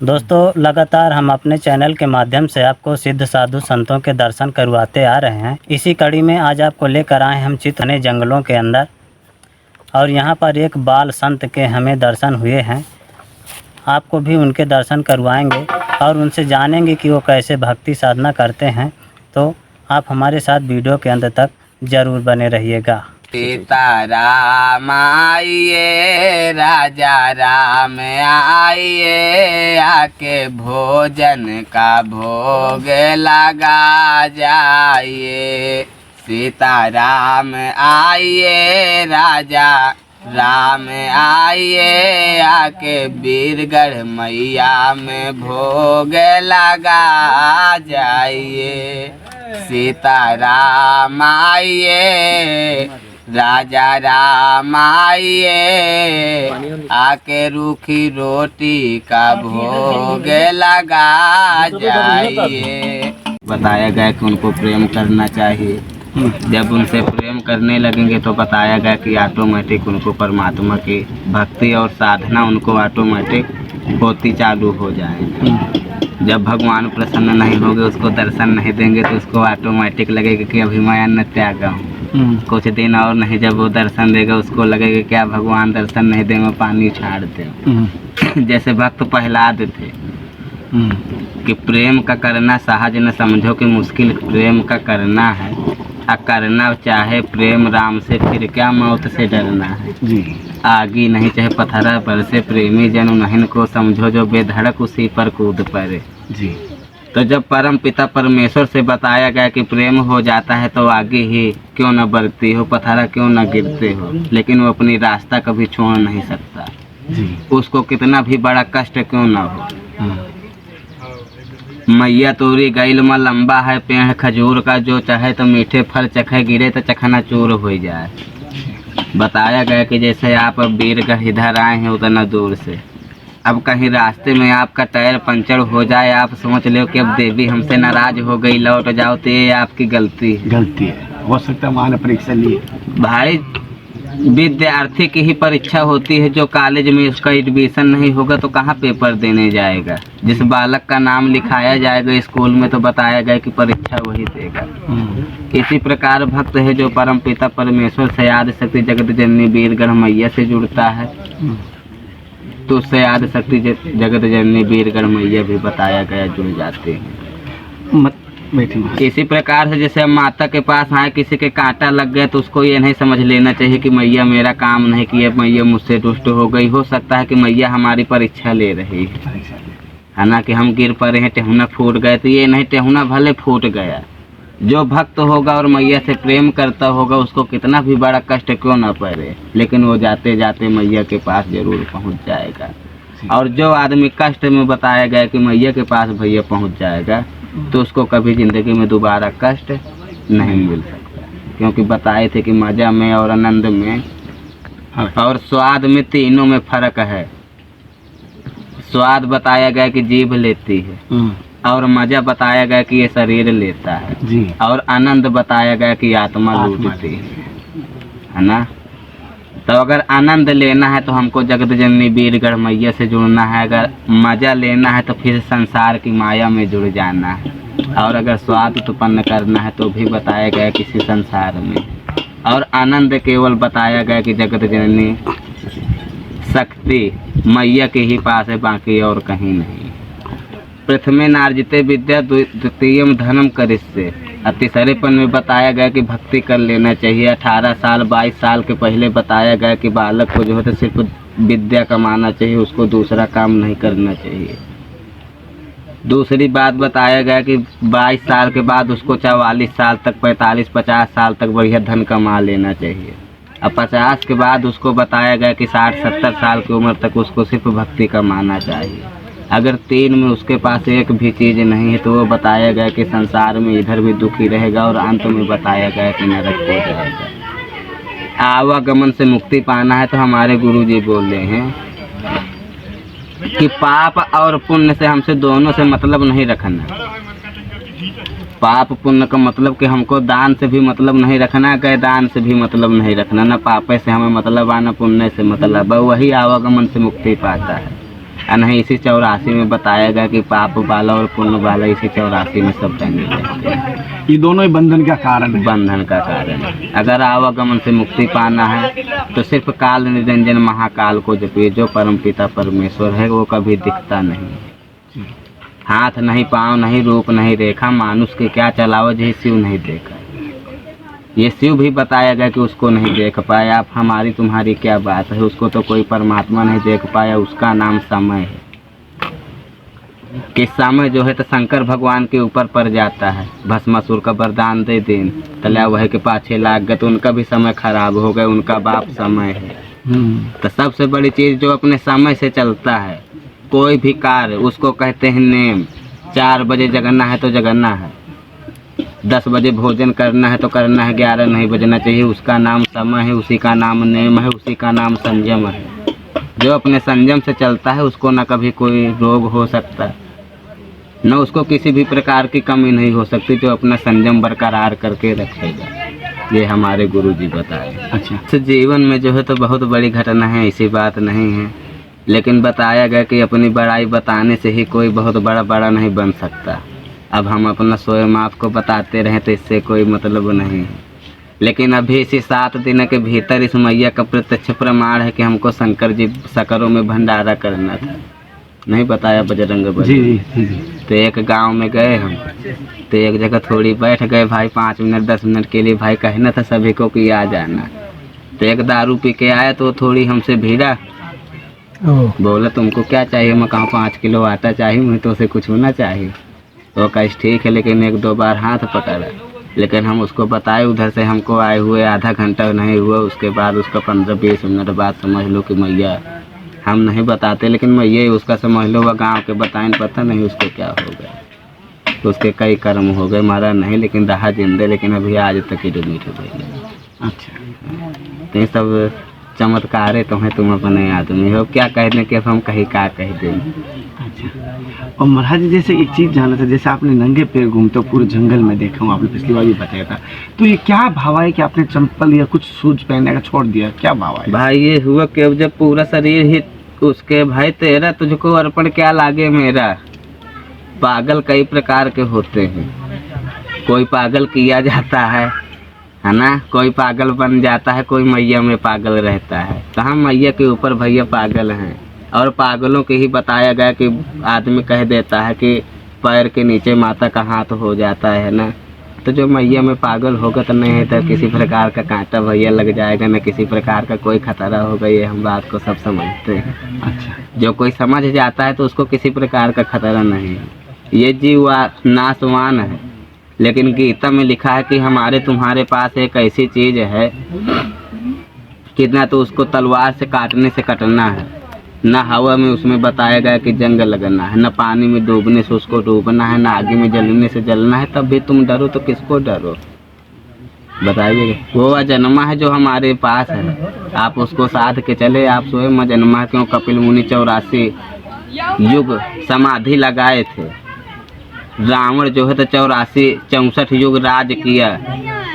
दोस्तों लगातार हम अपने चैनल के माध्यम से आपको सिद्ध साधु संतों के दर्शन करवाते आ रहे हैं। इसी कड़ी में आज आपको लेकर आए हम चित्र जंगलों के अंदर, और यहाँ पर एक बाल संत के हमें दर्शन हुए हैं। आपको भी उनके दर्शन करवाएंगे और उनसे जानेंगे कि वो कैसे भक्ति साधना करते हैं। तो आप हमारे साथ वीडियो के अंत तक ज़रूर बने रहिएगा। सीताराम आइए, राजा राम आइए, आके भोजन का भोग लगा जाइए। सीताराम आइए, राजा राम आइए, आके वीरगढ़ मैया में भोग लगा जाइए। सीताराम आइए, राजा राम आइए, आके रूखी रोटी का भोग लगा जाइए। बताया गया कि उनको प्रेम करना चाहिए। जब उनसे प्रेम करने लगेंगे तो बताया गया कि ऑटोमेटिक उनको परमात्मा की भक्ति और साधना उनको ऑटोमेटिक होती चालू हो जाएगी। जब भगवान प्रसन्न नहीं होंगे, उसको दर्शन नहीं देंगे, तो उसको ऑटोमेटिक लगेगा कि अभी मैं अन्न त्यागा हूँ। कुछ दिन और नहीं, जब वो दर्शन देगा उसको लगेगा क्या भगवान दर्शन नहीं दे, मैं पानी छाड़ दे। जैसे भक्त प्रहलाद थे कि प्रेम का करना सहज न समझो कि मुश्किल प्रेम का करना है। करना चाहे प्रेम राम से, फिर क्या मौत से डरना है। आगी नहीं चाहे पत्थरा पर से, प्रेमी जन नहीं को समझो, जो बेधड़क उसी पर कूद पड़े। तो जब परम पिता परमेश्वर से बताया गया कि प्रेम हो जाता है तो आगे ही क्यों न बढ़ती हो, पत्थरा क्यों न गिरते हो, लेकिन वो अपनी रास्ता कभी छोड़ नहीं सकता। उसको कितना भी बड़ा कष्ट क्यों न हो। मैया तोरी गैल में लंबा है पेड़ खजूर का, जो चाहे तो मीठे फल चखे, गिरे तो चखना चूर हो जाए। बताया गया कि जैसे आप अब वीरगढ़ इधर आए हैं उतना दूर से, अब कहीं रास्ते में आपका टायर पंचर हो जाए, आप समझ लो कि अब देवी हमसे नाराज हो गई, लौट जाओ, तो ये आपकी गलती है। हो सकता है मान परीक्षा लिए भाई, विद्यार्थी की ही परीक्षा होती है। जो कॉलेज में उसका एडमिशन नहीं होगा तो कहाँ पेपर देने जाएगा। जिस बालक का नाम लिखाया जाएगा स्कूल में तो बताया गया कि परीक्षा वही देगा। इसी प्रकार भक्त है जो परम पिता परमेश्वर से आदि शक्ति जगत जननी वीरगढ़ मैया से जुड़ता है, तो उससे आदि शक्ति जगत जननी वीरगढ़ मैया भी बताया गया जुड़ जाते हैं। इसी प्रकार से जैसे हम माता के पास आए, किसी के कांटा लग गया तो उसको ये नहीं समझ लेना चाहिए कि मैया मेरा काम नहीं किया, मैया मुझसे दुष्ट हो गई। हो सकता है कि मैया हमारी परीक्षा ले रही है ना, कि हम गिर पड़े हैं, टेहुना फूट गए, तो ये नहीं, टेहुना भले फूट गया। जो भक्त होगा और मैया से प्रेम करता होगा, उसको कितना भी बड़ा कष्ट क्यों ना पड़े, लेकिन वो जाते जाते मैया के पास जरूर पहुंच जाएगा। और जो आदमी कष्ट में बताया गया कि मैया के पास भैया पहुंच जाएगा, तो उसको कभी ज़िंदगी में दोबारा कष्ट नहीं मिल सकता। क्योंकि बताए थे कि मज़ा में और आनंद में और स्वाद में, तीनों में फ़र्क है। स्वाद बताया गया कि जीभ लेती है, और मज़ा बताया गया कि ये शरीर लेता है, और आनंद बताया गया कि आत्मा लूटती है ना। तो अगर आनंद लेना है तो हमको जगत जननी वीरगढ़ मैया से जुड़ना है। अगर मज़ा लेना है तो फिर संसार की माया में जुड़ जाना है। और अगर स्वाद उत्पन्न करना है तो भी बताया गया किसी संसार में। और आनंद केवल बताया गया कि जगत जननी शक्ति मैया के ही पास है, बाकी और कहीं नहीं। प्रथमे नार्जिते विद्या द्वितीयम धनम करिष्ये। तीसरेपन में बताया गया कि भक्ति कर लेना चाहिए। 18 साल 22 साल के पहले बताया गया कि बालक को जो है तो सिर्फ विद्या कमाना चाहिए, उसको दूसरा काम नहीं करना चाहिए। दूसरी बात बताया गया कि 22 साल के बाद उसको 44 साल तक, 45-50 साल तक बढ़िया धन कमा लेना चाहिए। अब 50 के बाद उसको बताया गया कि 60-70 साल की उम्र तक उसको सिर्फ भक्ति कमाना चाहिए। अगर 3 में उसके पास एक भी चीज़ नहीं है तो वो बताया गया कि संसार में इधर भी दुखी रहेगा, और अंत में बताया गया कि नरक हो जाएगा। आवागमन से मुक्ति पाना है तो हमारे गुरुजी बोले हैं कि पाप और पुण्य से हमसे दोनों से मतलब नहीं रखना। पाप पुण्य का मतलब कि हमको दान से भी मतलब नहीं रखना, गए दान से भी मतलब नहीं रखना, न पापे से हमें मतलब आना, पुण्य से मतलब, वही आवागमन से मुक्ति पाता है। और नहीं इसी 84 में बताया गया कि पाप वाला और पुण्य वाला इसी 84 में सब टंगे रहते हैं। ये दोनों ही बंधन का कारण है। बंधन का कारण है। अगर आवागमन से मुक्ति पाना है तो सिर्फ काल निरंजन महाकाल को जपिए, जो परम पिता परमेश्वर है वो कभी दिखता नहीं। हाथ नहीं, पाँव नहीं, रूप नहीं रेखा, मानुष के क्या चलाओ जही शिव नहीं देखा। ये शिव भी बताया गया कि उसको नहीं देख पाया। आप हमारी तुम्हारी क्या बात है, उसको तो कोई परमात्मा नहीं देख पाया। उसका नाम समय है कि समय जो है तो शंकर भगवान के ऊपर पड़ जाता है। भस्मासुर का वरदान दे दिन तला वह के पाछे लाग गए तो उनका भी समय खराब हो गया। उनका बाप समय है। तो सबसे बड़ी चीज जो अपने समय से चलता है, कोई भी कार्य उसको कहते हैं नेम। 4 बजे जगना है तो जगना है, 10 बजे भोजन करना है तो करना है, 11 नहीं बजना चाहिए। उसका नाम समय है, उसी का नाम नेम है, उसी का नाम संयम है। जो अपने संयम से चलता है उसको न कभी कोई रोग हो सकता, न उसको किसी भी प्रकार की कमी नहीं हो सकती, जो अपना संयम बरकरार करके रखेगा। ये हमारे गुरु जी बताए। अच्छा, तो जीवन में जो है तो बहुत बड़ी घटना है, ऐसी बात नहीं है, लेकिन बताया गया कि अपनी बड़ाई बताने से ही कोई बहुत बड़ा नहीं बन सकता। अब हम अपना स्वयं आपको बताते रहें तो इससे कोई मतलब नहीं है। लेकिन अभी इसी 7 दिन के भीतर इस मैया का प्रत्यक्ष प्रमाण है कि हमको शंकर जी सकरों में भंडारा करना था। नहीं बताया बजरंग बली? जी। तो एक गांव में गए हम, तो एक जगह थोड़ी बैठ गए भाई, 5 मिनट 10 मिनट के लिए। भाई कहना था सभी को कि आ जाना। तो एक दारू पी के आया तो थोड़ी हमसे भिड़ा, बोला तुमको क्या चाहिए? मैं कहा 5 किलो आटा चाहिए, मुझे तो उसे कुछ होना चाहिए। तो कहा ठीक है, लेकिन 1-2 बार हाथ पकड़ा। लेकिन हम उसको बताए, उधर से हमको आए हुए आधा घंटा नहीं हुआ। उसके बाद उसका 15-20 मिनट बाद समझ लो कि मैया, हम नहीं बताते लेकिन मैया उसका समझ लो, वह गाँव के बताएं, पता नहीं उसको क्या हो गया। तो उसके कई कर्म हो गए, मारा नहीं लेकिन रहा जिंदे, लेकिन अभी आज तक ही मीठे भैया। अच्छा, तो ये सब चमत्कारे तो हैं, तुम अपने आदमी हो, क्या कहने के हम कहीं का कह दें। अच्छा। और महाराज जी, जैसे एक चीज़ जाना था, जैसे आपने नंगे पैर घूमते हो पूरे जंगल में देखा हूँ, आपने पिछली बार भी बताया था, तो ये क्या भाव है कि आपने चंपल या कुछ शूज पहनने का छोड़ दिया, क्या भाव है? भाई ये हुआ कि अब जब पूरा शरीर ही उसके, भाई तेरा तुझको अर्पण क्या लागे मेरा। पागल कई प्रकार के होते हैं, कोई पागल किया जाता है ना, कोई पागल बन जाता है, कोई मैया में पागल रहता है। तो हम मैया के ऊपर भैया पागल हैं। और पागलों के ही बताया गया कि आदमी कह देता है कि पैर के नीचे माता का हाथ हो जाता है ना। तो जो मैया में पागल होगा तो नहीं है तो किसी प्रकार का कांटा भैया लग जाएगा, न किसी प्रकार का कोई खतरा होगा। ये हम बात को सब समझते हैं। अच्छा, जो कोई समझ जाता है तो उसको किसी प्रकार का खतरा नहीं है। ये जीव नाशवान है, लेकिन गीता में लिखा है कि हमारे तुम्हारे पास एक ऐसी चीज है कि ना तो उसको तलवार से काटने से कटना है, न हवा में उसमें बताया गया कि जंग लगना है, न पानी में डूबने से उसको डूबना है, न आगे में जलने से जलना है। तब भी तुम डरो तो किसको डरो? बताइए। वो अजन्मा है जो हमारे पास है, आप उसको साध के चले। आप स्वयं अजन्मा क्यों? कपिल मुनि 84 युग समाधि लगाए थे। रावण जो है तो 64 युग राज किया।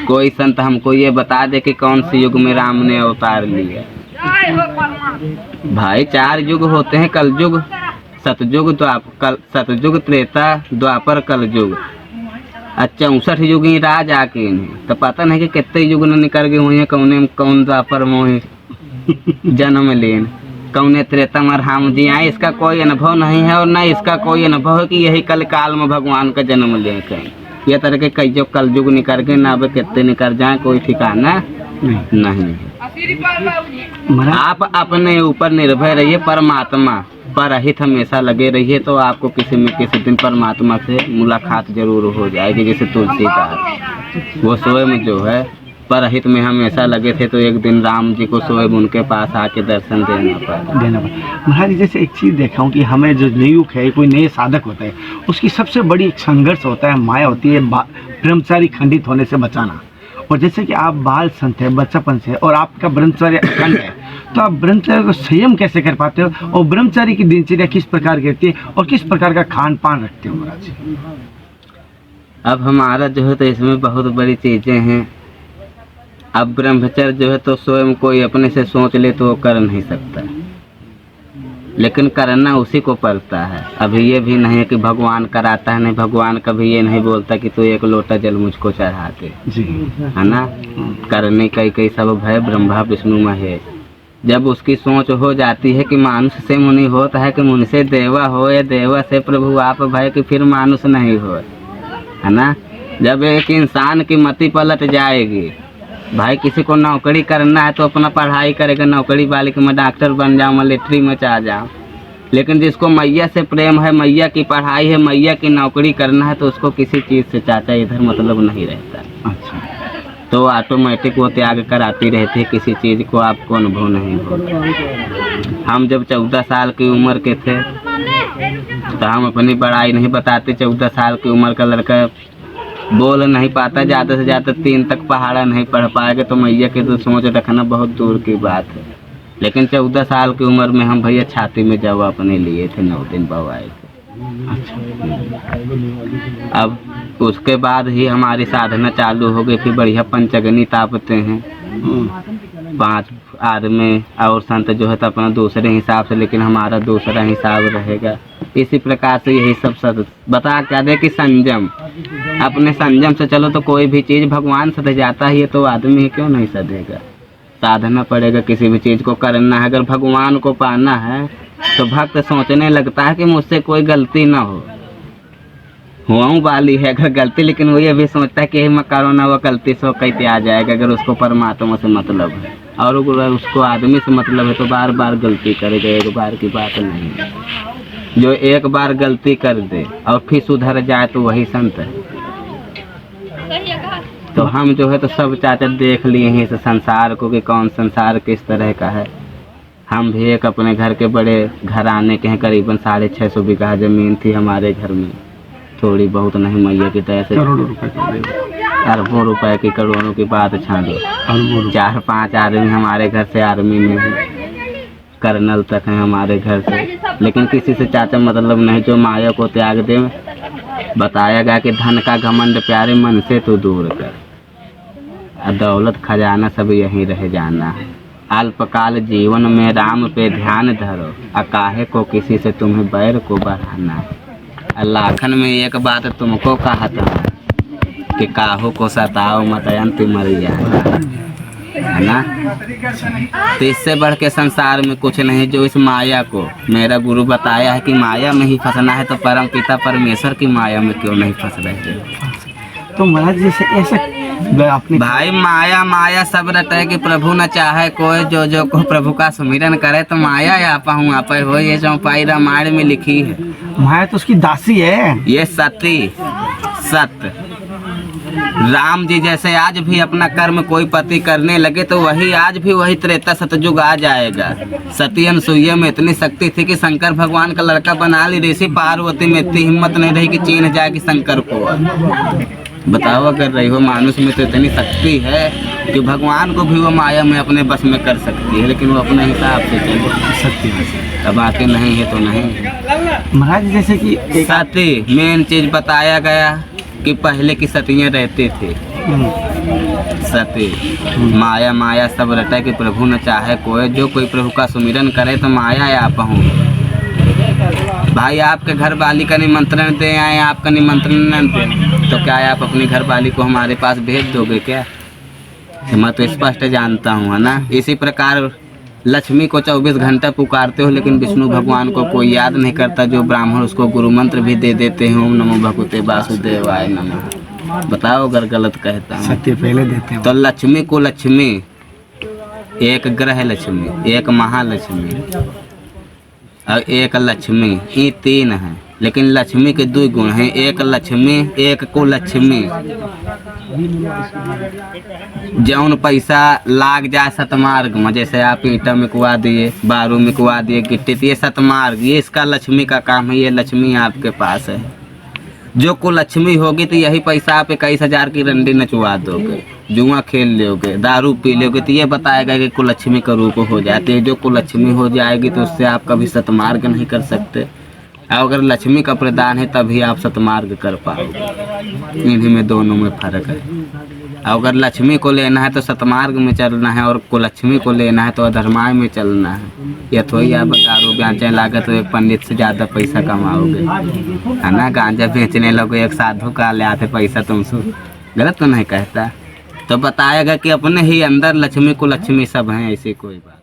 कोई संत हमको ये बता दे कि कौन से युग में राम ने अवतार लिया। भाई 4 युग होते हैं, कलयुग, सतयुग, त्रेता, द्वापर, कलयुग। 64 युग ही राज आके तो पता नहीं कि कितने युग न निकल गए हुए हैं। कौन द्वापर मोह जन्म लेन, कौने त्रेता में राम जी आए, इसका कोई अनुभव नहीं है। और न इसका कोई अनुभव है कि यही कल काल में भगवान का जन्म ले कहीं। यह तरह के कई जो कल युग निकल के ना कितने निकल जाए, कोई ठिकाना नहीं है। आप अपने ऊपर निर्भर रहिए, परमात्मा पर हित हमेशा लगे रहिए, तो आपको किसी न किसी दिन परमात्मा से मुलाकात जरूर हो जाएगी। जैसे तुलसीदास, वो स्वयं जो है परहित में हमेशा लगे थे, तो एक दिन राम जी को स्वयं उनके पास आके दर्शन देना पड़ा। महाराज जी, जैसे एक चीज़ देखा हूँ कि हमें जो नियुक्त है, कोई नए साधक होता है, उसकी सबसे बड़ी एक संघर्ष होता है, माया होती है ब्रह्मचारी खंडित होने से बचाना। और जैसे कि आप बाल संत है, बच्चापन से, और आपका ब्रह्मचर्य अखंड है, तो आप ब्रह्मचर्य को संयम कैसे कर पाते हो? और ब्रह्मचारी की दिनचर्या किस प्रकार की रहती है और किस प्रकार का खान पान रखते हो महाराज जी? अब हमारा जो है तो इसमें बहुत बड़ी चीज़ें हैं। अब ब्रह्मचर्य जो है तो स्वयं कोई अपने से सोच ले तो वो कर नहीं सकता। लेकिन करना उसी को पड़ता है। अभी ये भी नहीं है कि भगवान कराता है, नहीं, भगवान कभी ये नहीं बोलता कि तू एक लोटा जल मुझको चढ़ा दे, जी। है ना। करने कई सब भय ब्रह्मा विष्णु महेश। जब उसकी सोच हो जाती है कि मानुष से मुनि होता है, कि मुनि से देवा हो, या देवा से प्रभु आप भय, कि फिर मानुष नहीं हो, है ना। जब एक इंसान की मति पलट जाएगी, भाई किसी को नौकरी करना है तो अपना पढ़ाई करेगा, नौकरी वाले कि मैं डॉक्टर बन जाऊँ, मिलिट्री में आ जाऊँ। लेकिन जिसको मैया से प्रेम है, मैया की पढ़ाई है, मैया की नौकरी करना है, तो उसको किसी चीज़ से चाचा इधर मतलब नहीं रहता। अच्छा। तो ऑटोमेटिक वो त्याग कराती रहती है, किसी चीज़ को आपको अनुभव नहीं होगा। हम जब 14 साल की उम्र के थे तो हम अपनी पढ़ाई नहीं बताते। 14 साल की उम्र का लड़का बोल नहीं पाता, ज़्यादा से ज़्यादा 3 तक पहाड़ा नहीं पढ़ पाएगा, तो मैया की तो सोच रखना बहुत दूर की बात है। लेकिन 14 साल की उम्र में हम भैया छाती में जवा अपने लिए थे, 9 दिन बवाए थे। अब उसके बाद ही हमारी साधना चालू हो गई। फिर बढ़िया पंचगनी तापते हैं, 5 आदमी और संत जो है तो अपना दूसरे हिसाब से, लेकिन हमारा दूसरा हिसाब रहेगा। इसी प्रकार से यही सब सद बता क्या दे कि संयम, अपने संयम से चलो तो कोई भी चीज़ भगवान सध जाता है, ये तो आदमी क्यों नहीं सधेगा। साधना पड़ेगा, किसी भी चीज़ को करना है। अगर भगवान को पाना है तो भक्त सोचने लगता है कि मुझसे कोई गलती ना हो, हुआ वाली है अगर गलती, लेकिन वो ये भी सोचता है कि मैं करो ना, वो गलती से कैसे आ जाएगा। अगर उसको परमात्मा से मतलब है और अगर उसको आदमी से मतलब है तो बार बार गलती करेगा, एक बार की बात नहीं है। जो एक बार गलती कर दे और फिर सुधर जाए तो वही संत है। तो हम जो है तो सब चाचा देख लिए हैं इस संसार को कि कौन संसार किस तरह का है। हम भी एक अपने घर के बड़े घराने के हैं, करीबन 650 बीघा जमीन थी हमारे घर में। थोड़ी बहुत नहीं, मैया की तरह से करोड़ों रुपए का अरबों रुपए की, करोड़ों की बात छाड़ो। 4-5 आदमी हमारे घर से आर्मी में हैं, कर्नल तक हैं हमारे घर से। लेकिन किसी से चाचा मतलब नहीं, जो माया को त्याग दे। बताया गया कि धन का घमंड प्यारे मन से तो दूर कर, दौलत खजाना सब यहीं रह जाना है। अल्पकाल जीवन में राम पे ध्यान धरो, काहे को किसी से तुम्हें बैर को बढ़ाना है। लाखन में एक बात तुमको कहा था कि काहो को सताओ मत अंत मर जाए, है ना। तो इससे बढ़ के संसार में कुछ नहीं। जो इस माया को मेरा गुरु बताया है कि माया में ही फंसना है, तो परम पिता परमेश्वर की माया में क्यों नहीं फंस रहे। तो महाराज जैसे ऐसा अपने भाई माया माया सब रहता है कि प्रभु न चाहे कोई, जो जो को प्रभु का सुमिरन करे तो माया आपा हूँ आप हो। ये चौपाई रामायण में लिखी है। माया तो उसकी दासी है। ये सती सत्य राम जी जैसे आज भी अपना कर्म कोई पति करने लगे तो वही आज भी वही त्रेता सतयुग आ जाएगा। सती अनसुईया में इतनी शक्ति थी कि शंकर भगवान का लड़का बना ली ऋषि। पार्वती में इतनी हिम्मत नहीं रही कि चिन्ह जाएगी शंकर को। बताओ अगर रही हो मानुष में तो इतनी शक्ति है कि भगवान को भी वो माया में अपने बस में कर सकती है, लेकिन वो अपने हिसाब से चलो सकती है। अब आके नहीं है तो नहीं। महाराज जैसे कि सती मेन चीज बताया गया कि पहले की सतियाँ रहती थी। सती माया माया सब रहता है कि प्रभु न चाहे कोई, जो कोई प्रभु का सुमिरन करे तो माया या पहूँ। भाई आपके घर वाली का निमंत्रण दे आए, आपका निमंत्रण न दे तो क्या आप अपनी घर वाली को हमारे पास भेज दोगे क्या। मैं तो स्पष्ट जानता हूँ, है ना। इसी प्रकार लक्ष्मी को 24 घंटा पुकारते हो, लेकिन विष्णु भगवान को कोई याद नहीं करता। जो ब्राह्मण उसको गुरु मंत्र भी दे देते हैं, ओम नमो भगवते वासुदेवाय नमः। बताओ अगर गलत कहता हूँ। सत्य पहले देते हैं। तो लक्ष्मी को लक्ष्मी, एक ग्रह लक्ष्मी, एक महालक्ष्मी और एक लक्ष्मी, ये 3 हैं। लेकिन लक्ष्मी के 2 गुण हैं, एक लक्ष्मी एक को लक्ष्मी। जौन पैसा लाग जाए सतमार्ग में, जैसे आप ईंटा मिकवा दिए, बारू मिकवा दिए, गिट्टी, ये सतमार्ग, ये इसका लक्ष्मी का काम है। ये लक्ष्मी आपके पास है। जो को लक्ष्मी होगी तो यही पैसा आप 21 हजार की रंडी नचवा दोगे, जुआ खेल लोगे, दारू पी लोगे, तो ये बताएगा कि कुलक्ष्मी का रूप हो जाती है। जो कुलक्ष्मी हो जाएगी तो उससे आप कभी सतमार्ग नहीं कर सकते। और अगर लक्ष्मी का प्रदान है तभी आप सतमार्ग कर पाओगे। इन्हीं में दोनों में फर्क है। अगर लक्ष्मी को लेना है तो सतमार्ग में चलना है, और कुलक्ष्मी को लेना है तो अधर्मार्ग में चलना है। या थोड़ी आप दारू बेचने लागे तो एक पंडित से ज़्यादा पैसा कमाओगे, है ना। गांजा बेचने लोगे एक साधु का ले आते पैसा तुमसे, गलत तो नहीं कहता। तो बताएगा कि अपने ही अंदर लक्ष्मी कुलक्ष्मी सब हैं, ऐसी कोई बात।